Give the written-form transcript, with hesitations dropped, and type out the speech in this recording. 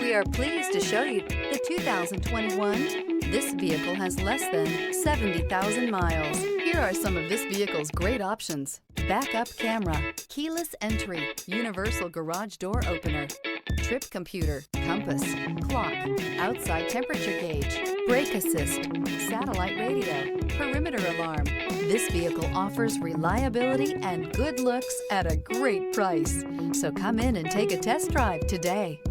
We are pleased to show you the 2021. This vehicle has less than 70,000 miles. Here are some of this vehicle's great options: backup camera, keyless entry, universal garage door opener, trip computer, compass, clock, outside temperature gauge, brake assist, satellite radio, perimeter alarm. This vehicle offers reliability and good looks at a great price. So come in and take a test drive today.